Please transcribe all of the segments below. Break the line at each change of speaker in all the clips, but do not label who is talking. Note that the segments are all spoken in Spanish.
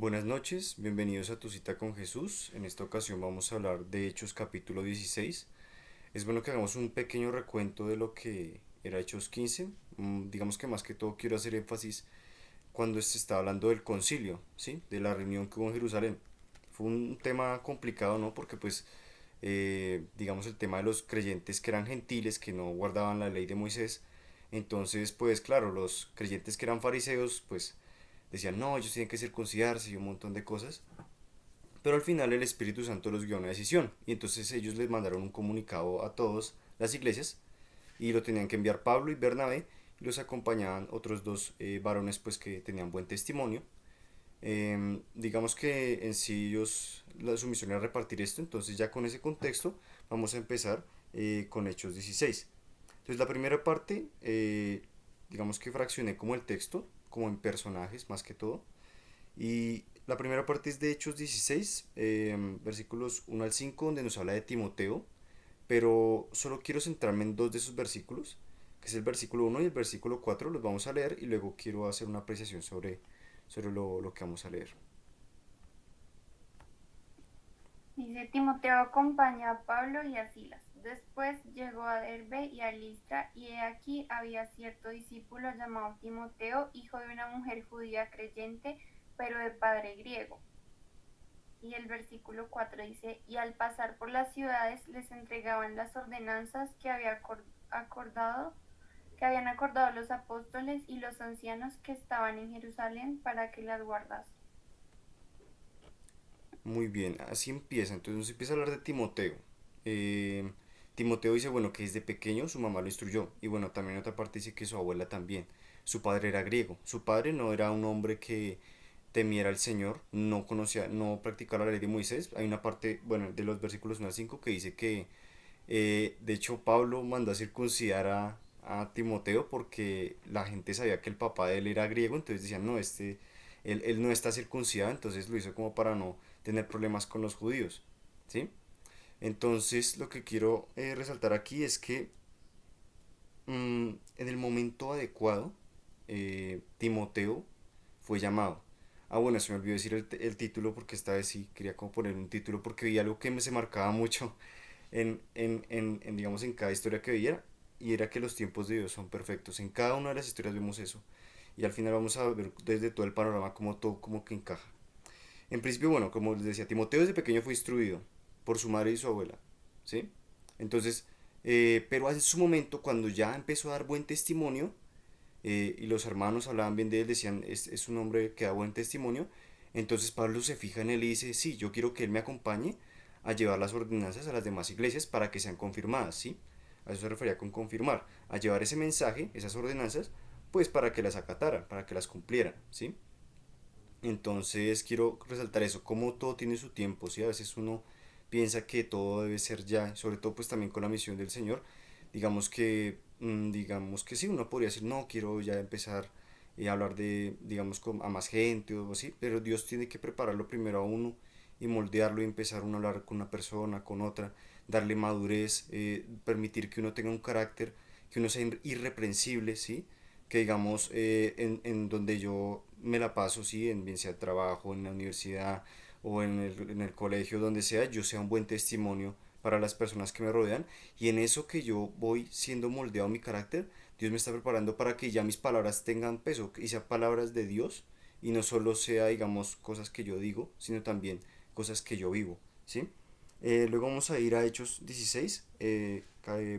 Buenas noches, bienvenidos a tu cita con Jesús. En esta ocasión vamos a hablar de Hechos capítulo 16. Es bueno que hagamos un pequeño recuento de lo que era Hechos 15. Digamos que más que todo quiero hacer énfasis cuando se está hablando del concilio, ¿sí? De la reunión que hubo en Jerusalén. Fue un tema complicado, ¿no? Porque pues, digamos el tema de los creyentes que eran gentiles, que no guardaban la ley de Moisés. Entonces, pues claro, los creyentes que eran fariseos, pues decían, no, ellos tienen que circuncidarse y un montón de cosas. Pero al final el Espíritu Santo los guió a una decisión y entonces ellos les mandaron un comunicado a todas las iglesias y lo tenían que enviar Pablo y Bernabé y los acompañaban otros dos varones pues que tenían buen testimonio. Digamos que en sí ellos, su misión era repartir esto, entonces ya con ese contexto vamos a empezar con Hechos 16. Entonces la primera parte, digamos que fraccioné como el texto, como en personajes más que todo. Y la primera parte es de Hechos 16, versículos 1 al 5, donde nos habla de Timoteo, pero solo quiero centrarme en dos de esos versículos, que es el versículo 1 y el versículo 4, los vamos a leer y luego quiero hacer una apreciación sobre lo que vamos a leer.
Dice: Timoteo acompaña a Pablo y a Silas. Después llegó a Derbe y a Listra, y he aquí había cierto discípulo llamado Timoteo, hijo de una mujer judía creyente, pero de padre griego. Y el versículo 4 dice: y al pasar por las ciudades les entregaban las ordenanzas acordado, que habían acordado los apóstoles y los ancianos que estaban en Jerusalén para que las guardasen.
Muy bien, así empieza. Entonces nos empieza a hablar de Timoteo. Eh, Timoteo dice, bueno, que desde pequeño su mamá lo instruyó. Y bueno, también en otra parte dice que su abuela también. Su padre era griego. Su padre no era un hombre que temiera al Señor, no conocía, no practicaba la ley de Moisés. Hay una parte, bueno, de los versículos 1 al 5 que dice que, de hecho, Pablo mandó a circuncidar a Timoteo porque la gente sabía que el papá de él era griego, entonces decían, no, él no está circuncidado, entonces lo hizo como para no tener problemas con los judíos, ¿sí? Entonces, lo que quiero resaltar aquí es que en el momento adecuado, Timoteo fue llamado. Ah, bueno, se me olvidó decir el título porque esta vez sí quería como poner un título porque vi algo que me se marcaba mucho digamos, en cada historia que veía y era que los tiempos de Dios son perfectos. En cada una de las historias vemos eso y al final vamos a ver desde todo el panorama como todo como que encaja. En principio, bueno, como les decía, Timoteo desde pequeño fue instruido por su madre y su abuela, ¿sí? Entonces, pero en su momento, cuando ya empezó a dar buen testimonio, y los hermanos hablaban bien de él, decían, es un hombre que da buen testimonio. Entonces Pablo se fija en él y dice, sí, yo quiero que él me acompañe a llevar las ordenanzas a las demás iglesias para que sean confirmadas, ¿sí? A eso se refería con confirmar, a llevar ese mensaje, esas ordenanzas, pues para que las acataran, para que las cumplieran, ¿sí? Entonces quiero resaltar eso, como todo tiene su tiempo, ¿sí? A veces uno piensa que todo debe ser ya, sobre todo pues también con la misión del Señor, digamos que sí, uno podría decir, no, quiero ya empezar a hablar de, digamos, a más gente o así, pero Dios tiene que prepararlo primero a uno y moldearlo y empezar uno a hablar con una persona, con otra, darle madurez, permitir que uno tenga un carácter, que uno sea irreprensible, ¿sí? Que digamos, en donde yo me la paso, sí, en bien sea trabajo, en la universidad o en el colegio, donde sea, yo sea un buen testimonio para las personas que me rodean y en eso que yo voy siendo moldeado mi carácter, Dios me está preparando para que ya mis palabras tengan peso y sean palabras de Dios y no solo sea, digamos, cosas que yo digo, sino también cosas que yo vivo, ¿sí? Luego vamos a ir a Hechos 16,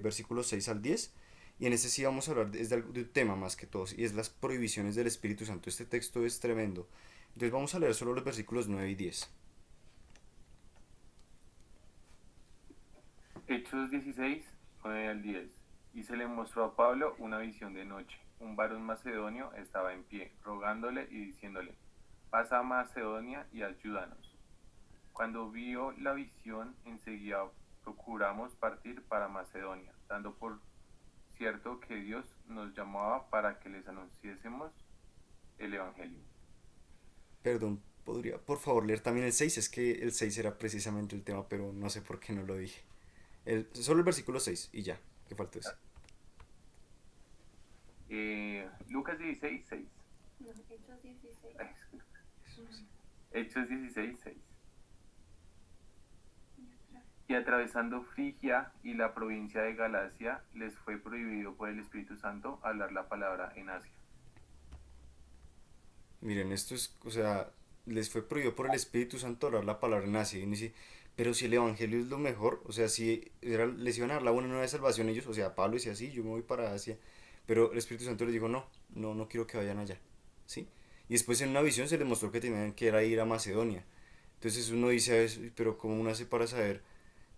versículos 6 al 10. Y en este sí vamos a hablar de un tema más que todos, y es las prohibiciones del Espíritu Santo. Este texto es tremendo. Entonces vamos a leer solo los versículos 9 y 10.
Hechos 16, 9 al 10. Y se le mostró a Pablo una visión de noche. Un varón macedonio estaba en pie, rogándole y diciéndole, pasa a Macedonia y ayúdanos. Cuando vio la visión, enseguida procuramos partir para Macedonia, dando por cierto que Dios nos llamaba para que les anunciésemos el Evangelio.
Perdón, podría por favor leer también el 6. Es que el 6 era precisamente el tema, pero no sé por qué no lo dije. Solo el versículo 6 y ya, que faltó ese.
Lucas 16, 6.
No, Hechos 16.
Eso, sí.
Hechos 16:6. Y atravesando Frigia y la provincia de Galacia, les fue prohibido por el Espíritu Santo hablar la palabra en Asia.
Miren, esto es, o sea, les fue prohibido por el Espíritu Santo hablar la palabra en Asia. Y uno dice, pero si el Evangelio es lo mejor, o sea, si les iban a dar la buena nueva de salvación ellos, o sea, Pablo decía, sí, yo me voy para Asia, pero el Espíritu Santo les dijo, no, no, no quiero que vayan allá, ¿sí? Y después en una visión se les mostró que tenían que ir a Macedonia. Entonces uno dice a veces, pero ¿cómo uno hace para saber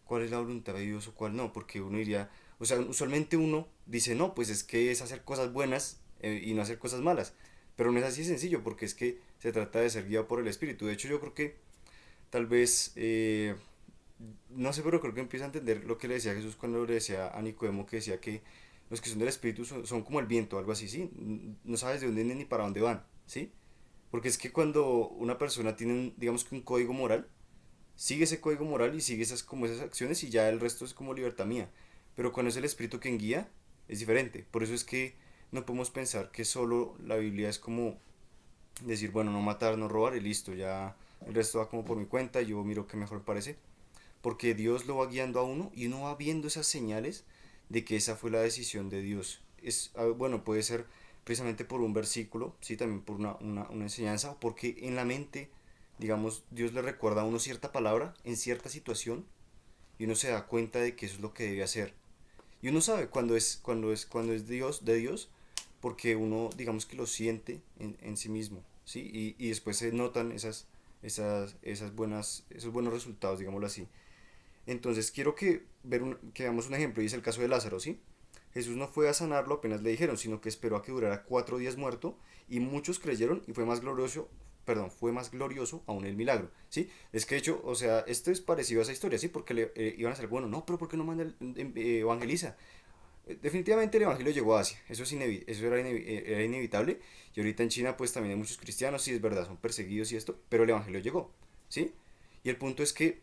cuál es la voluntad de Dios o cuál no? Porque uno diría, o sea, usualmente uno dice, no, pues es que es hacer cosas buenas y no hacer cosas malas. Pero no es así de sencillo, porque es que se trata de ser guiado por el Espíritu. De hecho, yo creo que tal vez, no sé, pero creo que empieza a entender lo que le decía Jesús cuando le decía a Nicodemo, que decía que los que son del Espíritu son como el viento, algo así, ¿sí? No sabes de dónde vienen ni para dónde van, ¿sí? Porque es que cuando una persona tiene, digamos que un código moral, sigue ese código moral y sigue esas, como esas acciones y ya el resto es como libertad mía. Pero cuando es el Espíritu quien guía, es diferente. Por eso es que no podemos pensar que solo la Biblia es como decir, bueno, no matar, no robar y listo, ya el resto va como por mi cuenta, yo miro qué mejor parece. Porque Dios lo va guiando a uno y uno va viendo esas señales de que esa fue la decisión de Dios. Es, bueno, puede ser precisamente por un versículo, sí, también por una enseñanza, o porque en la mente, digamos, Dios le recuerda a uno cierta palabra en cierta situación y uno se da cuenta de que eso es lo que debe hacer. Y uno sabe cuando es Dios, de Dios, porque uno, digamos que lo siente en sí mismo, ¿sí? Y después se notan esos buenos resultados, digámoslo así. Entonces quiero que veamos un ejemplo, y es el caso de Lázaro, ¿sí? Jesús no fue a sanarlo apenas le dijeron, sino que esperó a que durara 4 días muerto, y muchos creyeron, y fue más glorioso aún el milagro, ¿sí? Es que de hecho, o sea, esto es parecido a esa historia, ¿sí? Porque iban a ser, bueno, no, pero ¿por qué no manda evangeliza? Definitivamente el evangelio llegó a Asia, eso era inevitable, y ahorita en China pues también hay muchos cristianos, sí es verdad, son perseguidos y esto, pero el evangelio llegó, ¿sí? Y el punto es que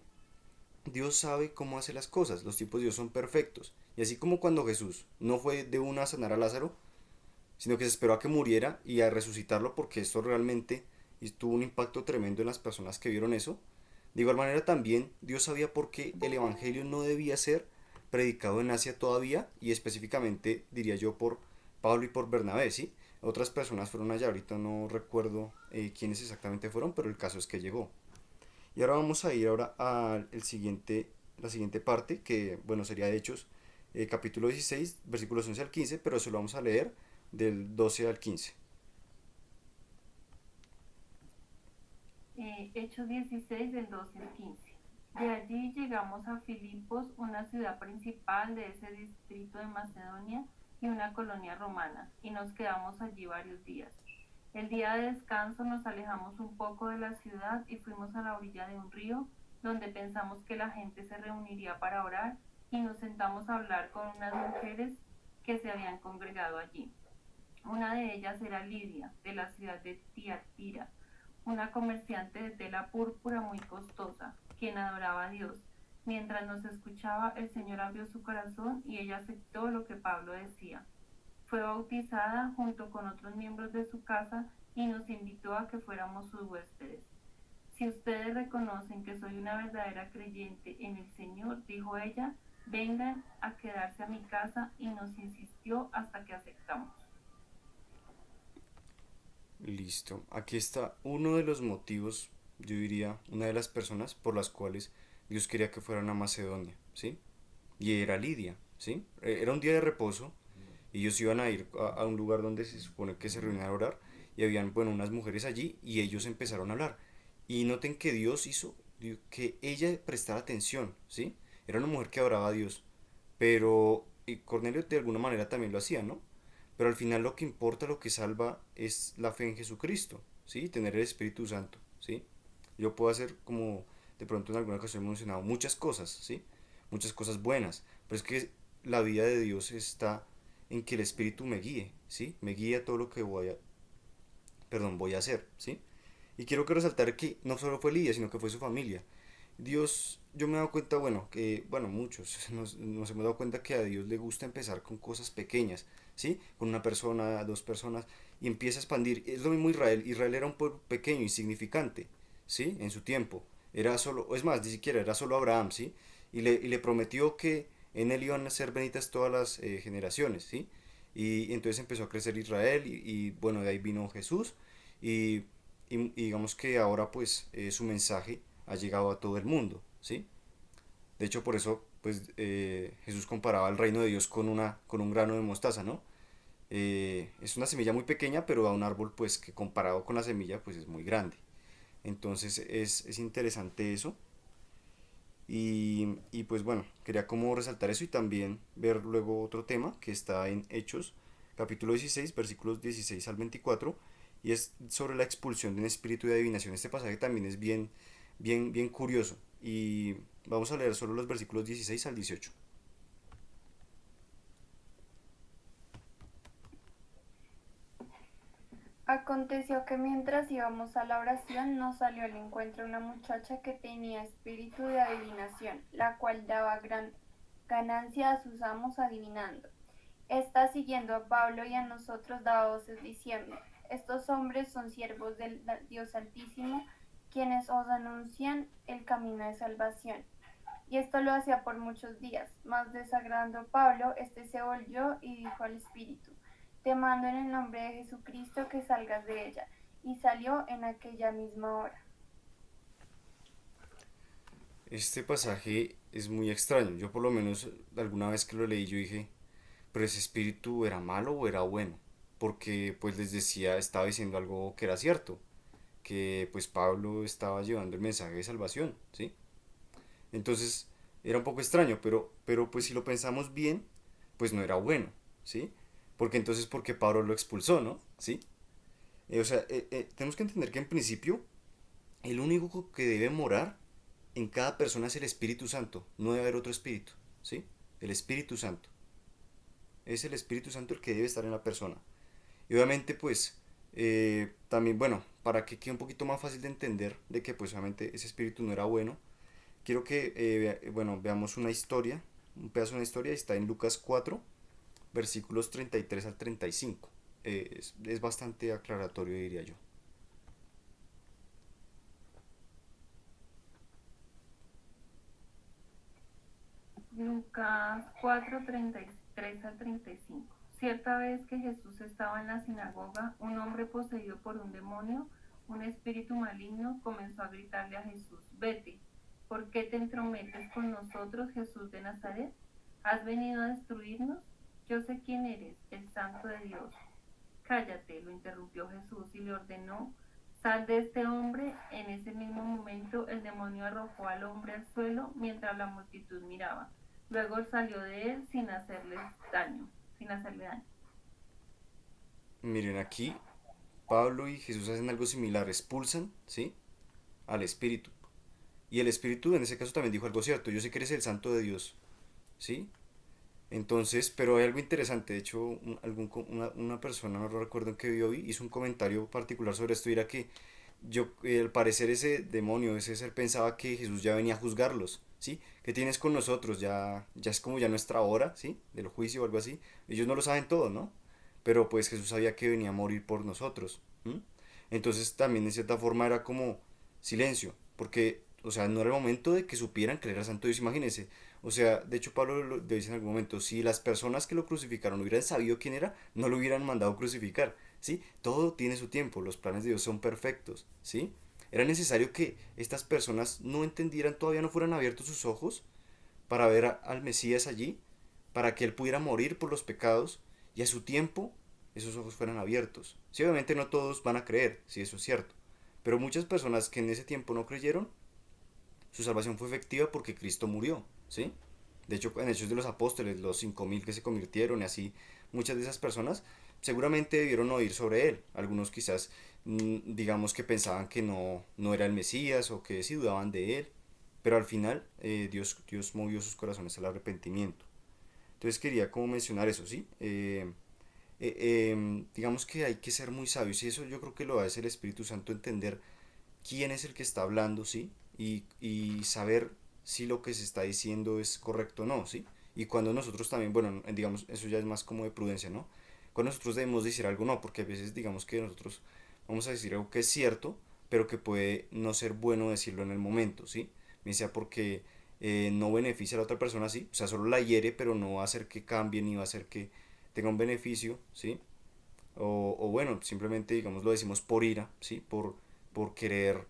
Dios sabe cómo hace las cosas, los tiempos de Dios son perfectos. Y así como cuando Jesús no fue de una a sanar a Lázaro, sino que se esperó a que muriera y a resucitarlo porque esto realmente tuvo un impacto tremendo en las personas que vieron eso. De igual manera también Dios sabía por qué el Evangelio no debía ser predicado en Asia todavía y específicamente diría yo por Pablo y por Bernabé, ¿sí? Otras personas fueron allá, ahorita no recuerdo quiénes exactamente fueron, pero el caso es que llegó. Y ahora vamos a ir ahora a la siguiente parte, que bueno, sería Hechos, capítulo 16 versículos 11 al 15, pero eso lo vamos a leer del 12 al 15.
Hechos 16 del 12 al 15. De allí llegamos a Filipos, una ciudad principal de ese distrito de Macedonia y una colonia romana, y nos quedamos allí varios días. El día de descanso nos alejamos un poco de la ciudad y fuimos a la orilla de un río, donde pensamos que la gente se reuniría para orar, y nos sentamos a hablar con unas mujeres que se habían congregado allí. Una de ellas era Lidia, de la ciudad de Tiatira, una comerciante de tela púrpura muy costosa, quien adoraba a Dios. Mientras nos escuchaba, el Señor abrió su corazón y ella aceptó lo que Pablo decía. Fue bautizada junto con otros miembros de su casa y nos invitó a que fuéramos sus huéspedes. Si ustedes reconocen que soy una verdadera creyente en el Señor, dijo ella, vengan a quedarse a mi casa, y nos insistió hasta que aceptamos.
Listo, aquí está uno de los motivos, yo diría, una de las personas por las cuales Dios quería que fueran a Macedonia, ¿sí? Y era Lidia, ¿sí? Era un día de reposo y ellos iban a ir a un lugar donde se supone que se reunían a orar y habían, bueno, unas mujeres allí y ellos empezaron a hablar. Y noten que Dios hizo que ella prestara atención, ¿sí? Era una mujer que adoraba a Dios, pero y Cornelio de alguna manera también lo hacía, ¿no? Pero al final lo que importa, lo que salva es la fe en Jesucristo, ¿sí? Tener el Espíritu Santo, ¿sí? Yo puedo hacer como de pronto en alguna ocasión he mencionado muchas cosas, ¿sí? Muchas cosas buenas, pero es que la vida de Dios está en que el Espíritu me guíe, ¿sí? Me guíe a todo lo que voy a hacer, ¿sí? Y quiero que resaltar que no solo fue Lidia, sino que fue su familia. Dios, yo me he dado cuenta, bueno, que, bueno, muchos nos hemos dado cuenta que a Dios le gusta empezar con cosas pequeñas, ¿sí? Con una persona, dos personas, y empieza a expandir. Es lo mismo Israel. Israel era un pueblo pequeño, insignificante, ¿sí? En su tiempo. Era solo, es más, ni siquiera era solo Abraham, ¿sí? Y le prometió que en él iban a ser benditas todas las generaciones, ¿sí? Y entonces empezó a crecer Israel bueno, de ahí vino Jesús y, y digamos que ahora pues su mensaje ha llegado a todo el mundo, ¿sí? De hecho por eso pues Jesús comparaba el reino de Dios con un grano de mostaza, ¿no? Es una semilla muy pequeña, pero a un árbol pues que comparado con la semilla pues es muy grande. Entonces es interesante eso. Y pues bueno, quería como resaltar eso y también ver luego otro tema que está en Hechos, capítulo 16 versículos 16 al 24 y es sobre la expulsión de un espíritu de adivinación. Este pasaje también es bien curioso y vamos a leer solo los versículos 16 al 18.
Aconteció que mientras íbamos a la oración nos salió al encuentro una muchacha que tenía espíritu de adivinación, la cual daba gran ganancia a sus amos adivinando. Esta, siguiendo a Pablo y a nosotros, daba voces diciendo: estos hombres son siervos del Dios Altísimo, quienes os anuncian el camino de salvación. Y esto lo hacía por muchos días. Mas desagradando a Pablo, este se volvió y dijo al espíritu: te mando en el nombre de Jesucristo que salgas de ella. Y salió en aquella misma hora.
Este pasaje es muy extraño. Yo por lo menos alguna vez que lo leí yo dije, pero ese espíritu era malo o era bueno, porque pues les decía, estaba diciendo algo que era cierto, que pues Pablo estaba llevando el mensaje de salvación, ¿sí? Entonces era un poco extraño, pero pues si lo pensamos bien, pues no era bueno, ¿sí? Porque entonces, porque Pablo lo expulsó, ¿no? ¿Sí? Tenemos que entender que en principio el único que debe morar en cada persona es el Espíritu Santo, no debe haber otro espíritu, ¿sí? El Espíritu Santo. Es el Espíritu Santo el que debe estar en la persona. Y obviamente pues también, bueno, para que quede un poquito más fácil de entender de que pues obviamente ese espíritu no era bueno, quiero que bueno, veamos una historia, un pedazo de una historia, está en Lucas 4, versículos 33 al 35. Es bastante aclaratorio, diría yo.
Lucas 4:33 al 35. Cierta vez que Jesús estaba en la sinagoga, un hombre poseído por un demonio, un espíritu maligno, comenzó a gritarle a Jesús: vete, ¿por qué te entrometes con nosotros, Jesús de Nazaret? ¿Has venido a destruirnos? Yo sé quién eres, el Santo de Dios. Cállate, lo interrumpió Jesús y le ordenó: sal de este hombre. En ese mismo momento el demonio arrojó al hombre al suelo mientras la multitud miraba. Luego salió de él sin hacerle daño.
Miren, aquí Pablo y Jesús hacen algo similar, expulsan, ¿sí? Al espíritu. Y el espíritu en ese caso también dijo algo cierto, yo sé que eres el santo de Dios, ¿sí? Entonces, pero hay algo interesante, de hecho, una persona, no recuerdo en qué video vi, hizo un comentario particular sobre esto, y era que al parecer ese demonio, ese ser pensaba que Jesús ya venía a juzgarlos, ¿sí? ¿Qué tienes con nosotros? Ya es como ya nuestra hora, ¿sí? Del juicio o algo así. Ellos no lo saben todo, ¿no? Pero pues Jesús sabía que venía a morir por nosotros. ¿M? Entonces también en cierta forma era como silencio, porque, o sea, no era el momento de que supieran que él era santo Dios, imagínense. O sea, de hecho Pablo lo dice en algún momento, si las personas que lo crucificaron hubieran sabido quién era, no lo hubieran mandado crucificar, ¿sí? Todo tiene su tiempo, los planes de Dios son perfectos, ¿sí? Era necesario que estas personas no entendieran, todavía no fueran abiertos sus ojos para ver al Mesías allí, para que él pudiera morir por los pecados y a su tiempo esos ojos fueran abiertos. Sí, obviamente no todos van a creer, si eso es cierto, pero muchas personas que en ese tiempo no creyeron, su salvación fue efectiva porque Cristo murió, ¿sí? De hecho, en Hechos de los Apóstoles, los 5000 que se convirtieron y así, muchas de esas personas seguramente debieron oír sobre él. Algunos quizás, digamos que pensaban que no era el Mesías o que sí dudaban de él, pero al final Dios movió sus corazones al arrepentimiento. Entonces quería como mencionar eso, ¿sí? Digamos que hay que ser muy sabios y eso yo creo que lo hace el Espíritu Santo, entender quién es el que está hablando, ¿sí? Y saber si lo que se está diciendo es correcto o no, ¿sí? Y cuando nosotros también, bueno, digamos, eso ya es más como de prudencia, ¿no? Cuando nosotros debemos decir algo no, porque a veces digamos que nosotros vamos a decir algo que es cierto, pero que puede no ser bueno decirlo en el momento, ¿sí? Bien sea porque no beneficia a la otra persona, ¿sí? O sea, solo la hiere, pero no va a hacer que cambie ni va a hacer que tenga un beneficio, ¿sí? O bueno, simplemente, digamos, lo decimos por ira, ¿sí? Por querer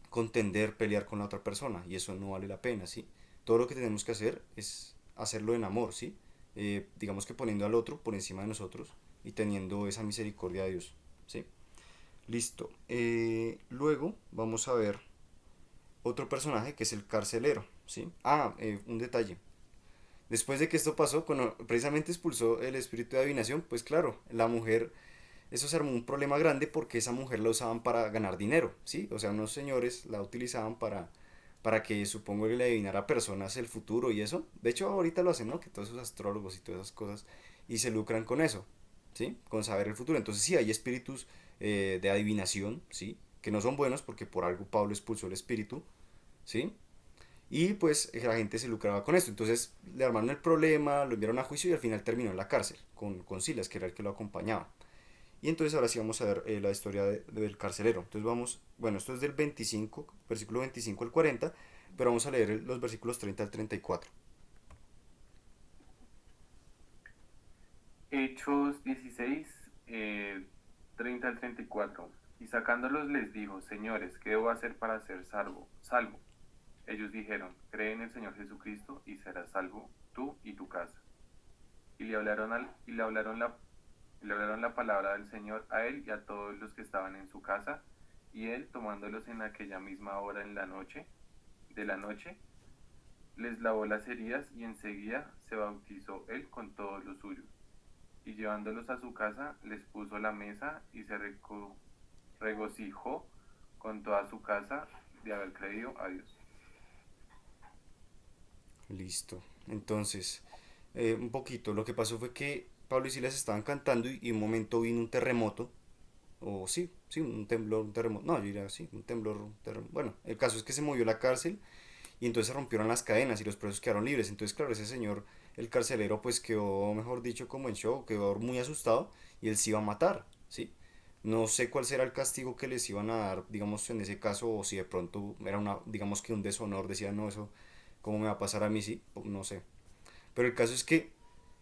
contender, pelear con la otra persona, y eso no vale la pena, ¿sí? Todo lo que tenemos que hacer es hacerlo en amor, ¿sí? Digamos que poniendo al otro por encima de nosotros y teniendo esa misericordia de Dios, ¿sí? Listo. Luego vamos a ver otro personaje que es el carcelero, ¿sí? Un detalle. Después de que esto pasó, cuando precisamente expulsó el espíritu de adivinación, pues claro, la mujer, eso se armó un problema grande porque esa mujer la usaban para ganar dinero, ¿sí? O sea, unos señores la utilizaban para que supongo que le adivinara a personas el futuro y eso. De hecho, ahorita lo hacen, ¿no? Que todos esos astrólogos y todas esas cosas, y se lucran con eso, ¿sí? Con saber el futuro. Entonces sí, hay espíritus de adivinación, ¿sí? Que no son buenos porque por algo Pablo expulsó el espíritu, ¿sí? Y pues la gente se lucraba con esto. Entonces le armaron el problema, lo enviaron a juicio y al final terminó en la cárcel con Silas, que era el que lo acompañaba. Y entonces ahora sí vamos a ver la historia del carcelero. Entonces vamos, bueno, esto es del 25, versículo 25 al 40, pero vamos a leer los versículos 30 al 34.
Hechos 16, 30 al 34. Y sacándolos les dijo, señores, ¿qué debo hacer para ser salvo? Ellos dijeron, cree en el Señor Jesucristo y serás salvo tú y tu casa. Y le hablaron la palabra del Señor a él y a todos los que estaban en su casa, y él, tomándolos en aquella misma hora de la noche, les lavó las heridas y enseguida se bautizó él con todos los suyos. Y llevándolos a su casa, les puso la mesa y se regocijó con toda su casa de haber creído a Dios.
Listo. Entonces, un poquito, lo que pasó fue que Pablo y Silas estaban cantando y un momento vino un terremoto, o sí, un temblor, un terremoto, no, yo diría así, un temblor, un terremoto. Bueno, el caso es que se movió la cárcel y entonces se rompieron las cadenas y los presos quedaron libres. Entonces, claro, ese señor, el carcelero, pues quedó, mejor dicho, como en shock, quedó muy asustado y él se iba a matar, ¿sí? No sé cuál será el castigo que les iban a dar, digamos, en ese caso, o si de pronto era digamos que un deshonor, decía, no, eso, ¿cómo me va a pasar a mí? Sí, no sé. Pero el caso es que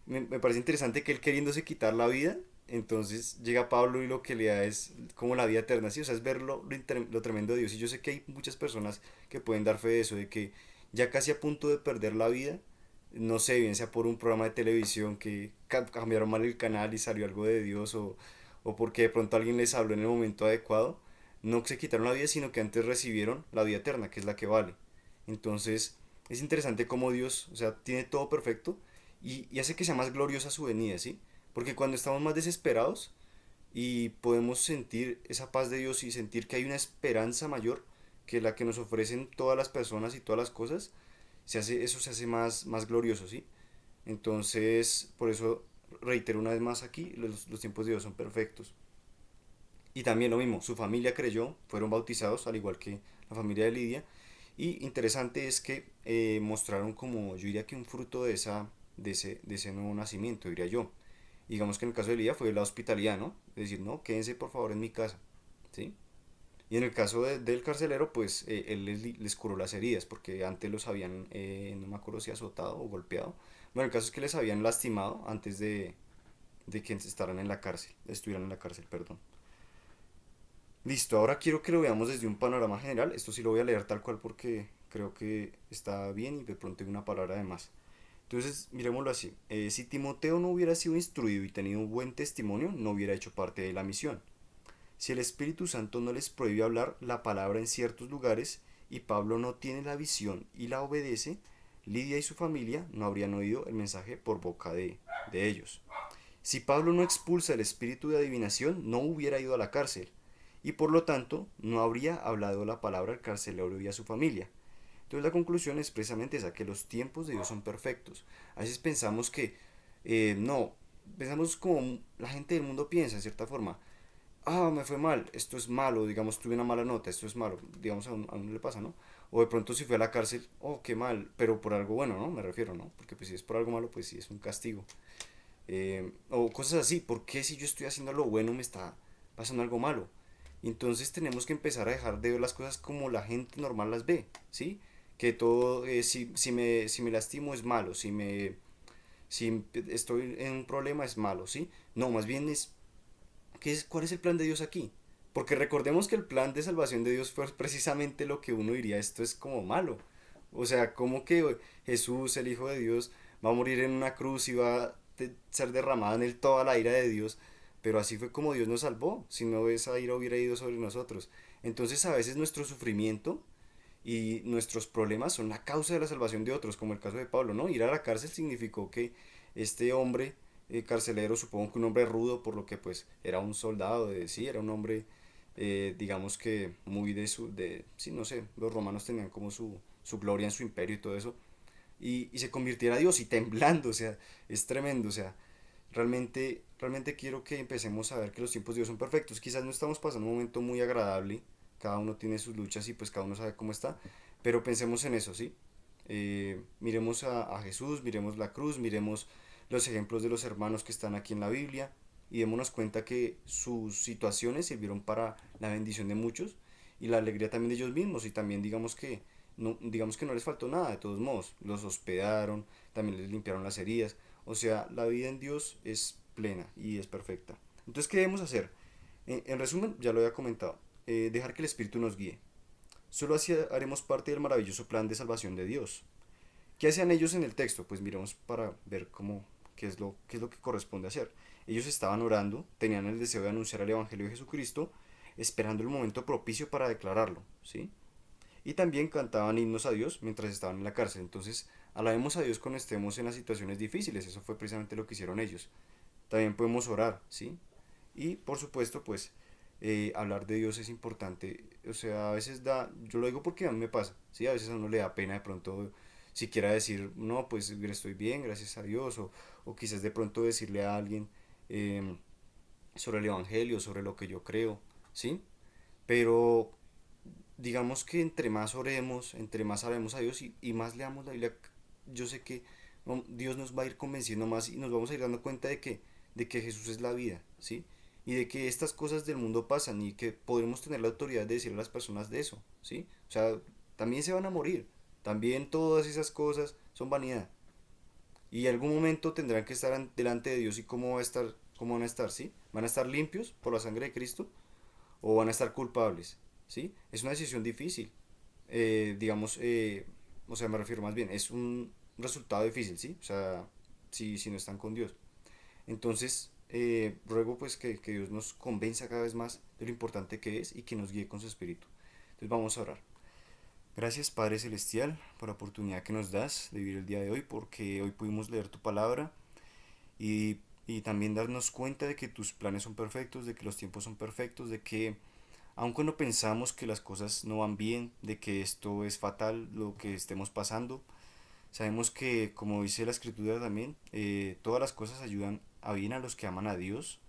me parece interesante que él queriéndose quitar la vida, entonces llega Pablo y lo que le da es como la vida eterna, ¿sí? O sea, es ver lo tremendo de Dios. Y yo sé que hay muchas personas que pueden dar fe de eso, de que ya casi a punto de perder la vida, no sé, bien sea por un programa de televisión que cambiaron mal el canal y salió algo de Dios, o porque de pronto alguien les habló en el momento adecuado, no se quitaron la vida, sino que antes recibieron la vida eterna, que es la que vale. Entonces, es interesante cómo Dios, o sea, tiene todo perfecto y hace que sea más gloriosa su venida, ¿sí? Porque cuando estamos más desesperados y podemos sentir esa paz de Dios y sentir que hay una esperanza mayor que la que nos ofrecen todas las personas y todas las cosas, eso se hace más glorioso, ¿sí? Entonces, por eso reitero una vez más aquí, los tiempos de Dios son perfectos. Y también lo mismo, su familia creyó, fueron bautizados, al igual que la familia de Lidia. Y interesante es que mostraron como, yo diría que un fruto de ese nuevo nacimiento, diría yo. Digamos que en el caso de Lidia fue la hospitalidad, ¿no? Es decir, no, quédense por favor en mi casa, ¿sí? Y en el caso del carcelero, pues él les curó las heridas, porque antes los habían, no me acuerdo si azotado o golpeado. Bueno, el caso es que les habían lastimado antes de que estuvieran en la cárcel, perdón. Listo, ahora quiero que lo veamos desde un panorama general. Esto sí lo voy a leer tal cual porque creo que está bien y de pronto hay una palabra de más. Entonces, miremoslo así. Si Timoteo no hubiera sido instruido y tenido un buen testimonio, no hubiera hecho parte de la misión. Si el Espíritu Santo no les prohíbe hablar la palabra en ciertos lugares y Pablo no tiene la visión y la obedece, Lidia y su familia no habrían oído el mensaje por boca de ellos. Si Pablo no expulsa el espíritu de adivinación, no hubiera ido a la cárcel y por lo tanto no habría hablado la palabra al carcelero y a su familia. Entonces la conclusión es precisamente esa, que los tiempos de Dios son perfectos. A veces pensamos que no, pensamos como la gente del mundo piensa en cierta forma. Me fue mal, esto es malo, digamos, tuve una mala nota, esto es malo, digamos, a uno le pasa, ¿no? O de pronto si fue a la cárcel, qué mal, pero por algo bueno, ¿no? Me refiero, ¿no? Porque pues si es por algo malo, pues sí es un castigo. O cosas así, ¿por qué si yo estoy haciendo algo bueno me está pasando algo malo? Entonces tenemos que empezar a dejar de ver las cosas como la gente normal las ve, ¿sí? Que todo, si me lastimo es malo, si estoy en un problema es malo, ¿sí? No, más bien es, ¿cuál es el plan de Dios aquí? Porque recordemos que el plan de salvación de Dios fue precisamente lo que uno diría, esto es como malo. O sea, como que Jesús, el Hijo de Dios, va a morir en una cruz y va a ser derramada en él toda la ira de Dios. Pero así fue como Dios nos salvó, si no esa ira hubiera ido sobre nosotros. Entonces a veces nuestro sufrimiento y nuestros problemas son la causa de la salvación de otros, como el caso de Pablo, ¿no? Ir a la cárcel significó que este hombre carcelero, supongo que un hombre rudo, por lo que pues era un soldado, sí, era un hombre, digamos que muy sí, no sé, los romanos tenían como su gloria en su imperio y todo eso, y se convirtiera a Dios y temblando, o sea, es tremendo, o sea, realmente quiero que empecemos a ver que los tiempos de Dios son perfectos. Quizás no estamos pasando un momento muy agradable, cada uno tiene sus luchas y pues cada uno sabe cómo está, pero pensemos en eso, ¿sí? Miremos a Jesús, miremos la cruz, miremos los ejemplos de los hermanos que están aquí en la Biblia y démonos cuenta que sus situaciones sirvieron para la bendición de muchos y la alegría también de ellos mismos, y también digamos que no les faltó nada, de todos modos, los hospedaron, también les limpiaron las heridas, o sea, la vida en Dios es plena y es perfecta. Entonces, ¿qué debemos hacer? En resumen, ya lo había comentado, dejar que el Espíritu nos guíe. Solo así haremos parte del maravilloso plan de salvación de Dios. ¿Qué hacían ellos en el texto? Pues miremos para ver qué es lo que corresponde hacer. Ellos estaban orando, tenían el deseo de anunciar el Evangelio de Jesucristo, esperando el momento propicio para declararlo, ¿sí? Y también cantaban himnos a Dios mientras estaban en la cárcel. Entonces, alabemos a Dios cuando estemos en las situaciones difíciles. Eso fue precisamente lo que hicieron ellos. También podemos orar, ¿sí? Y por supuesto, pues, hablar de Dios es importante. O sea, a veces yo lo digo porque a mí me pasa, ¿sí? A veces a uno le da pena de pronto siquiera decir, no, pues estoy bien, gracias a Dios, o quizás de pronto decirle a alguien eh, sobre el Evangelio, sobre lo que yo creo, ¿sí? Pero digamos que entre más oremos, entre más sabemos a Dios y más leamos la Biblia, yo sé que Dios nos va a ir convenciendo más y nos vamos a ir dando cuenta de que Jesús es la vida, ¿sí? Y de que estas cosas del mundo pasan y que podremos tener la autoridad de decirle a las personas de eso, ¿sí? O sea, también se van a morir, también todas esas cosas son vanidad. Y en algún momento tendrán que estar delante de Dios. ¿Y cómo van a estar, sí? ¿Van a estar limpios por la sangre de Cristo o van a estar culpables? ¿Sí? Es una decisión difícil. Digamos, o sea, me refiero más bien, es un resultado difícil, ¿sí? O sea, si no están con Dios. Entonces, ruego pues que Dios nos convenza cada vez más de lo importante que es y que nos guíe con su espíritu. Entonces vamos a orar. Gracias Padre Celestial por la oportunidad que nos das de vivir el día de hoy, porque hoy pudimos leer tu palabra y también darnos cuenta de que tus planes son perfectos, de que los tiempos son perfectos, de que aun cuando pensamos que las cosas no van bien, de que esto es fatal, lo que estemos pasando, sabemos que, como dice la escritura también, todas las cosas ayudan a bien a los que aman a Dios,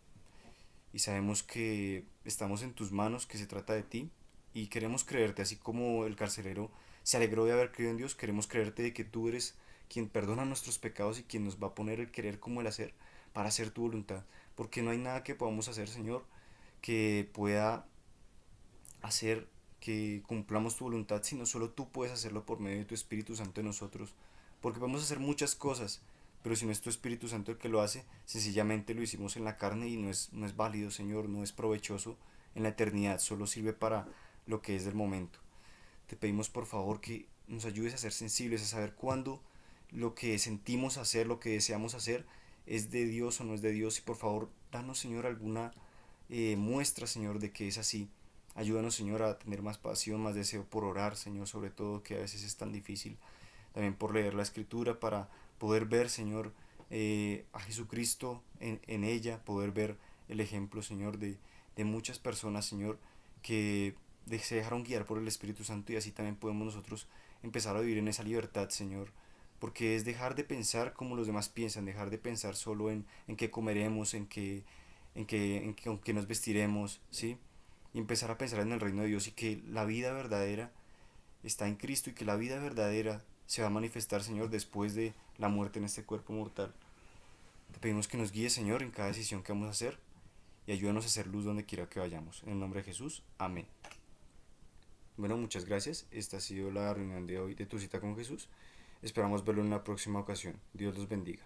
y sabemos que estamos en tus manos, que se trata de ti, y queremos creerte, así como el carcelero se alegró de haber creído en Dios, queremos creerte de que tú eres quien perdona nuestros pecados y quien nos va a poner el querer como el hacer para hacer tu voluntad, porque no hay nada que podamos hacer, Señor, que pueda hacer que cumplamos tu voluntad, sino solo tú puedes hacerlo por medio de tu Espíritu Santo en nosotros, porque podemos hacer muchas cosas, pero si no es tu Espíritu Santo el que lo hace, sencillamente lo hicimos en la carne y no es válido, Señor, no es provechoso en la eternidad, solo sirve para lo que es del momento. Te pedimos por favor que nos ayudes a ser sensibles, a saber cuándo lo que sentimos hacer, lo que deseamos hacer, es de Dios o no es de Dios, y por favor, danos, Señor, alguna muestra, Señor, de que es así. Ayúdanos, Señor, a tener más pasión, más deseo por orar, Señor, sobre todo, que a veces es tan difícil. También por leer la Escritura para poder ver, Señor, a Jesucristo en ella, poder ver el ejemplo, Señor, de muchas personas, Señor, que se dejaron guiar por el Espíritu Santo, y así también podemos nosotros empezar a vivir en esa libertad, Señor. Porque es dejar de pensar como los demás piensan, dejar de pensar solo en qué comeremos, con qué nos vestiremos, ¿sí? Y empezar a pensar en el reino de Dios, y que la vida verdadera está en Cristo, y que la vida verdadera se va a manifestar, Señor, después de la muerte en este cuerpo mortal. Te pedimos que nos guíes, Señor, en cada decisión que vamos a hacer, y ayúdanos a hacer luz donde quiera que vayamos. En el nombre de Jesús, amén. Bueno, muchas gracias. Esta ha sido la reunión de hoy de Tu Cita con Jesús. Esperamos verlo en una próxima ocasión. Dios los bendiga.